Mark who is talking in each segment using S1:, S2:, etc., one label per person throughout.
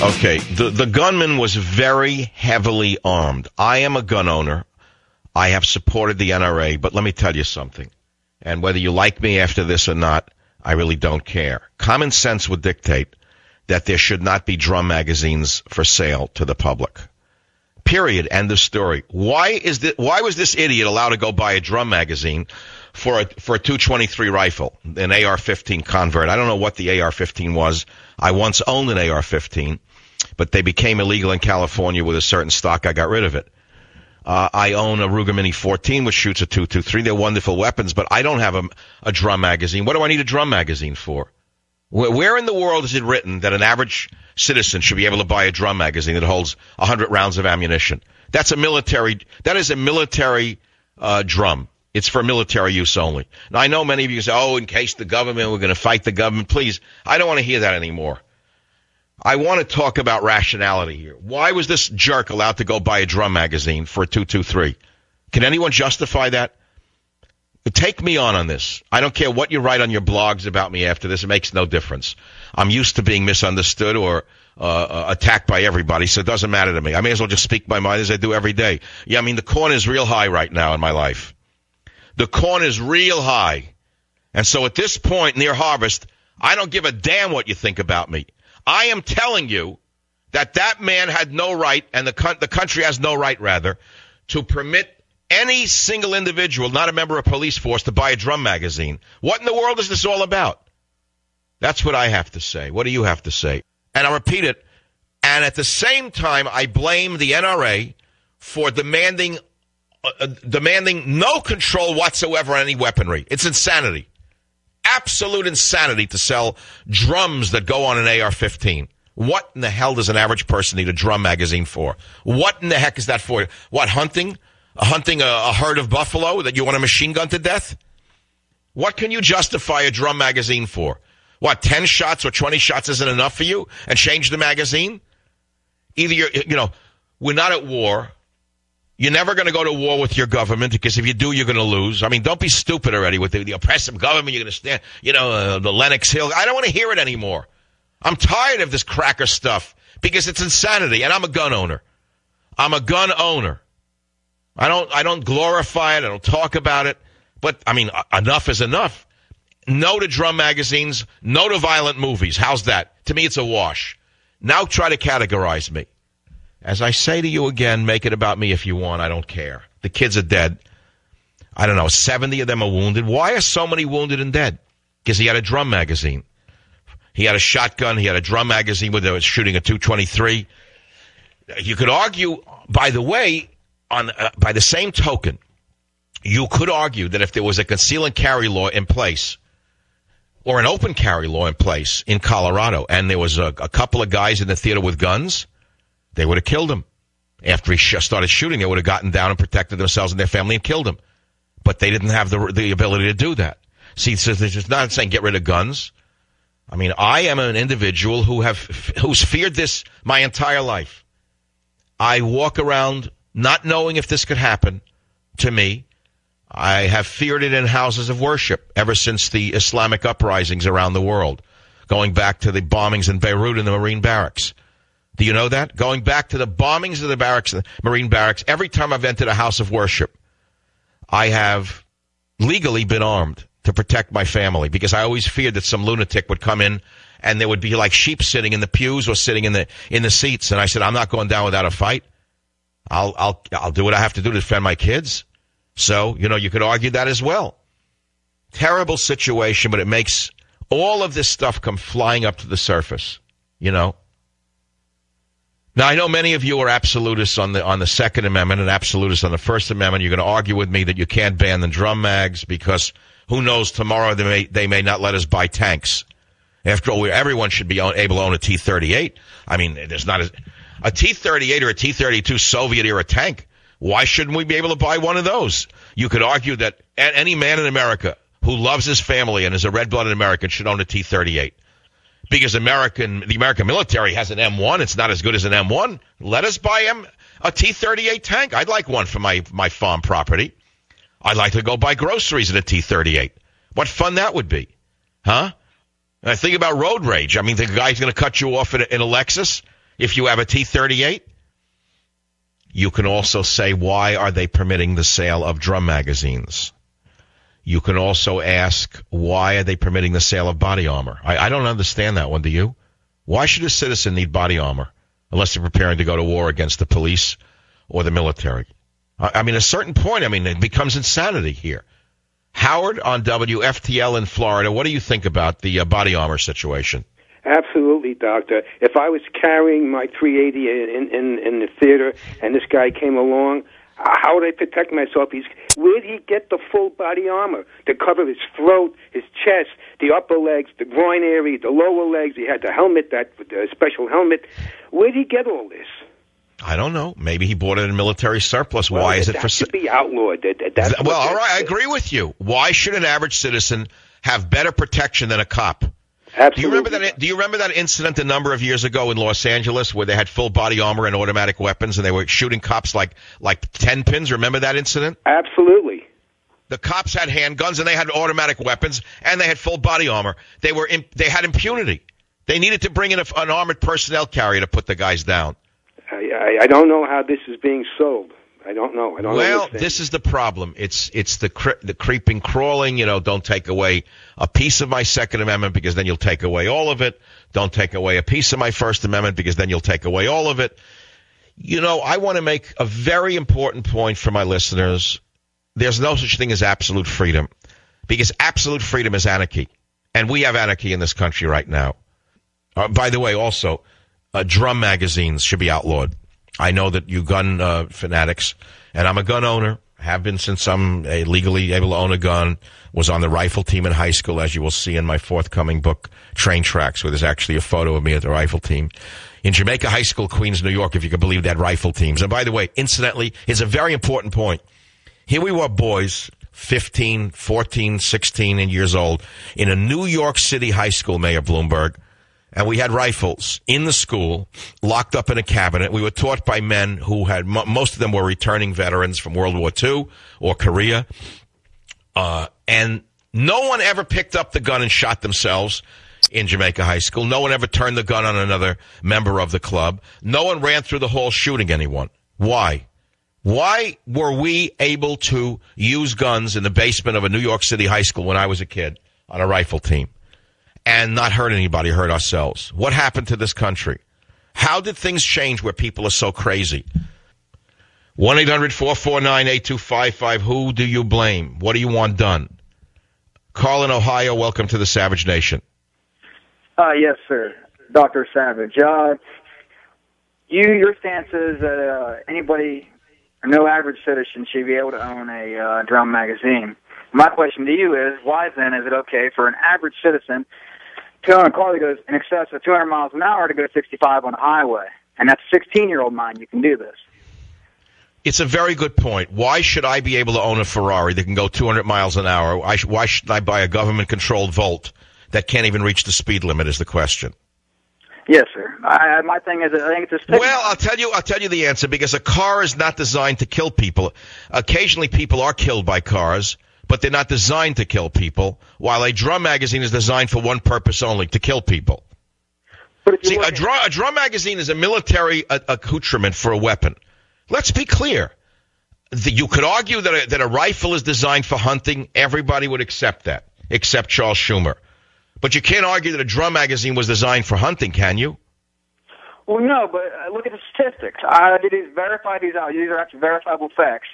S1: Okay, the gunman was very heavily armed. I am a gun owner. I have supported the NRA, but let me tell you something. And whether you like me after this or not, I really don't care. Common sense would dictate that there should not be drum magazines for sale to the public. Period. End of story. Why was this idiot allowed to go buy a drum magazine for a 223 rifle, an AR-15 convert? I don't know what the AR-15 was. I once owned an AR-15, but they became illegal in California with a certain stock. I got rid of it. I own a Ruger Mini 14, which shoots a 223. They're wonderful weapons, but I don't have a drum magazine. What do I need a drum magazine for? Where in the world is it written that an average citizen should be able to buy a drum magazine that holds 100 rounds of ammunition? That is a military drum. It's for military use only. Now, I know many of you say, in case the government, we're going to fight the government. Please, I don't want to hear that anymore. I want to talk about rationality here. Why was this jerk allowed to go buy a drum magazine for a 223? Can anyone justify that? Take me on this. I don't care what you write on your blogs about me after this. It makes no difference. I'm used to being misunderstood or attacked by everybody, so it doesn't matter to me. I may as well just speak my mind as I do every day. Yeah, I mean, the corn is real high right now in my life. The corn is real high. And so at this point near harvest, I don't give a damn what you think about me. I am telling you that man had no right, and the country has no right, rather, to permit any single individual, not a member of police force, to buy a drum magazine. What in the world is this all about? That's what I have to say. What do you have to say? And I'll repeat it. And at the same time, I blame the NRA for demanding no control whatsoever on any weaponry. It's insanity. Absolute insanity to sell drums that go on an AR-15. What in the hell does an average person need a drum magazine for? What in the heck is that for? What, hunting? Hunting a herd of buffalo that you want a machine gun to death? What can you justify a drum magazine for? What, 10 shots or 20 shots isn't enough for you? And change the magazine? Either we're not at war. You're never going to go to war with your government, because if you do, you're going to lose. I mean, don't be stupid already with the oppressive government. You're going to stand, the Lenox Hill. I don't want to hear it anymore. I'm tired of this cracker stuff because it's insanity, and I'm a gun owner. I'm a gun owner. I don't glorify it. I don't talk about it. But, I mean, enough is enough. No to drum magazines. No to violent movies. How's that? To me, it's a wash. Now try to categorize me. As I say to you again, make it about me if you want. I don't care. The kids are dead. I don't know, 70 of them are wounded. Why are so many wounded and dead? Because he had a drum magazine. He had a shotgun. He had a drum magazine where they were shooting a 223. You could argue, by the way, by the same token, you could argue that if there was a conceal and carry law in place, or an open carry law in place in Colorado, and there was a couple of guys in the theater with guns, they would have killed him. After he started shooting, they would have gotten down and protected themselves and their family and killed him. But they didn't have the ability to do that. See, so it's not saying get rid of guns. I mean, I am an individual who's feared this my entire life. I walk around not knowing if this could happen to me. I have feared it in houses of worship ever since the Islamic uprisings around the world, going back to the bombings in Beirut and the Marine barracks. Do you know that? Going back to the bombings of the barracks, the Marine barracks, every time I've entered a house of worship, I have legally been armed to protect my family, because I always feared that some lunatic would come in and there would be like sheep sitting in the pews or sitting in the seats. And I said, I'm not going down without a fight. I'll do what I have to do to defend my kids. So, you could argue that as well. Terrible situation, but it makes all of this stuff come flying up to the surface, Now, I know many of you are absolutists on the Second Amendment and absolutists on the First Amendment. You're going to argue with me that you can't ban the drum mags because who knows, tomorrow they may not let us buy tanks. After all, everyone should be able to own a T-38. I mean, there's not a T-38 or a T-32 Soviet-era tank. Why shouldn't we be able to buy one of those? You could argue that any man in America who loves his family and is a red-blooded American should own a T-38. Because the American military has an M1. It's not as good as an M1. Let us buy a T-38 tank. I'd like one for my farm property. I'd like to go buy groceries in a T-38. What fun that would be. Huh? And I think about road rage. I mean, the guy's going to cut you off in a Lexus. If you have a T-38, you can also say, why are they permitting the sale of drum magazines? You can also ask, why are they permitting the sale of body armor? I don't understand that one, do you? Why should a citizen need body armor unless they're preparing to go to war against the police or the military? I mean, at a certain point, it becomes insanity here. Howard on WFTL in Florida, what do you think about the body armor situation?
S2: Absolutely, Doctor. If I was carrying my 380 in the theater and this guy came along, how would I protect myself? Where'd he get the full body armor to cover his throat, his chest, the upper legs, the groin area, the lower legs? He had the helmet, that special helmet. Where'd he get all this?
S1: I don't know. Maybe he bought it in military surplus.
S2: Well,
S1: why is it for?
S2: That should be outlawed.
S1: Well, all right, I agree with you. Why should an average citizen have better protection than a cop?
S2: Absolutely.
S1: Do you remember that incident a number of years ago in Los Angeles where they had full body armor and automatic weapons and they were shooting cops like 10 pins? Remember that incident?
S2: Absolutely.
S1: The cops had handguns and they had automatic weapons and they had full body armor. They had impunity. They needed to bring in an armored personnel carrier to put the guys down.
S2: I don't know how this is being sold. I don't know. I don't understand.
S1: This is the problem. It's the creeping, crawling. Don't take away a piece of my Second Amendment because then you'll take away all of it. Don't take away a piece of my First Amendment because then you'll take away all of it. I want to make a very important point for my listeners. There's no such thing as absolute freedom because absolute freedom is anarchy. And we have anarchy in this country right now. By the way, also, drum magazines should be outlawed. I know that you gun fanatics, and I'm a gun owner, have been since I'm legally able to own a gun, was on the rifle team in high school, as you will see in my forthcoming book, Train Tracks, where there's actually a photo of me at the rifle team. In Jamaica High School, Queens, New York, if you can believe that, rifle teams. And by the way, incidentally, it's a very important point. Here we were boys, 15, 14, 16 years old, in a New York City high school, Mayor Bloomberg, and we had rifles in the school, locked up in a cabinet. We were taught by men who had, most of them were returning veterans from World War II or Korea. And no one ever picked up the gun and shot themselves in Jamaica High School. No one ever turned the gun on another member of the club. No one ran through the hall shooting anyone. Why? Why were we able to use guns in the basement of a New York City high school when I was a kid on a rifle team? And not hurt anybody, hurt ourselves. What happened to this country? How did things change where people are so crazy? 1-800-449-8255. Who do you blame? What do you want done? Carl in Ohio, welcome to the Savage Nation.
S3: Yes, sir. Dr. Savage. Your stance is that anybody, or no average citizen, should be able to own a drum magazine. My question to you is, why then is it okay for an average citizen to own a car that goes in excess of 200 miles an hour to go 65 on a highway? And that's a 16-year-old mind. You can do this.
S1: It's a very good point. Why should I be able to own a Ferrari that can go 200 miles an hour? Why should I buy a government-controlled Volt that can't even reach the speed limit is the question.
S3: Yes, sir. My thing is, I think it's a stigma.
S1: Well, I'll tell you the answer, because a car is not designed to kill people. Occasionally people are killed by cars, but they're not designed to kill people, while a drum magazine is designed for one purpose only, to kill people. See, a drum magazine is a military accoutrement for a weapon. Let's be clear. You could argue that a rifle is designed for hunting. Everybody would accept that, except Charles Schumer. But you can't argue that a drum magazine was designed for hunting, can you?
S3: Well, no, but look at the statistics. These are actually verifiable facts.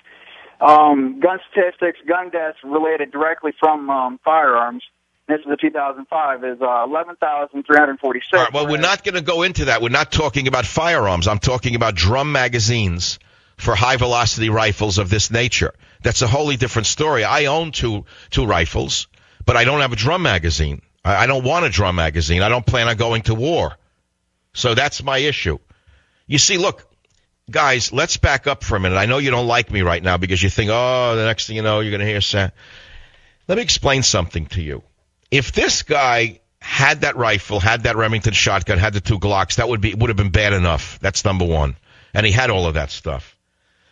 S3: Gun statistics, gun deaths related directly from firearms. This is the 2005 is 11,346.
S1: All right, well, we're not going to go into that. We're not talking about firearms. I'm talking about drum magazines for high-velocity rifles of this nature. That's a wholly different story. I own two rifles, but I don't have a drum magazine. I don't want a drum magazine. I don't plan on going to war. So that's my issue. You see, look, guys, let's back up for a minute. I know you don't like me right now because you think, oh, the next thing you know, you're going to hear Sam. Let me explain something to you. If this guy had that rifle, had that Remington shotgun, had the two Glocks, that would have been bad enough. That's number one. And he had all of that stuff.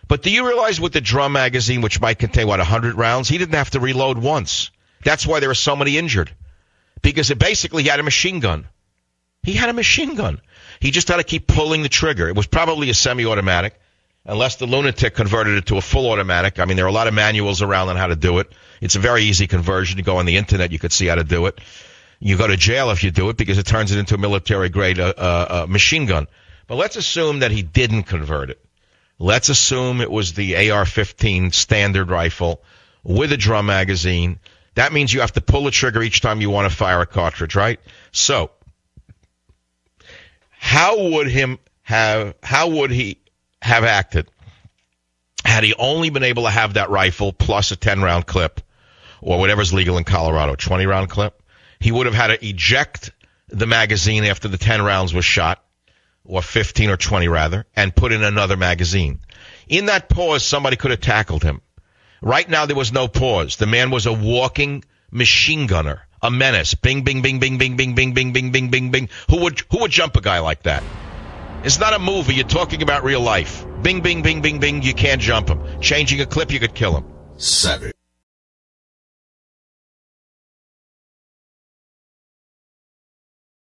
S1: But do you realize with the drum magazine, which might contain, 100 rounds, he didn't have to reload once. That's why there were so many injured. Because he had a machine gun. He had a machine gun. He just had to keep pulling the trigger. It was probably a semi-automatic, unless the lunatic converted it to a full automatic. I mean, there are a lot of manuals around on how to do it. It's a very easy conversion. You go on the internet, you could see how to do it. You go to jail if you do it because it turns it into a military-grade machine gun. But let's assume that he didn't convert it. Let's assume it was the AR-15 standard rifle with a drum magazine. That means you have to pull the trigger each time you want to fire a cartridge, right? So, how would he have acted had he only been able to have that rifle plus a 10-round clip, or whatever's legal in Colorado, 20-round clip? He would have had to eject the magazine after the 10 rounds was shot, or 15 or 20 rather, and put in another magazine. In that pause, somebody could have tackled him. Right now, there was no pause. The man was a walking machine gunner, a menace. Bing, bing, bing, bing, bing, bing, bing, bing, bing, bing, bing, bing. Who would jump a guy like that? It's not a movie. You're talking about real life. Bing, bing, bing, bing, bing. You can't jump him. Changing a clip, you could kill him.
S4: Savage.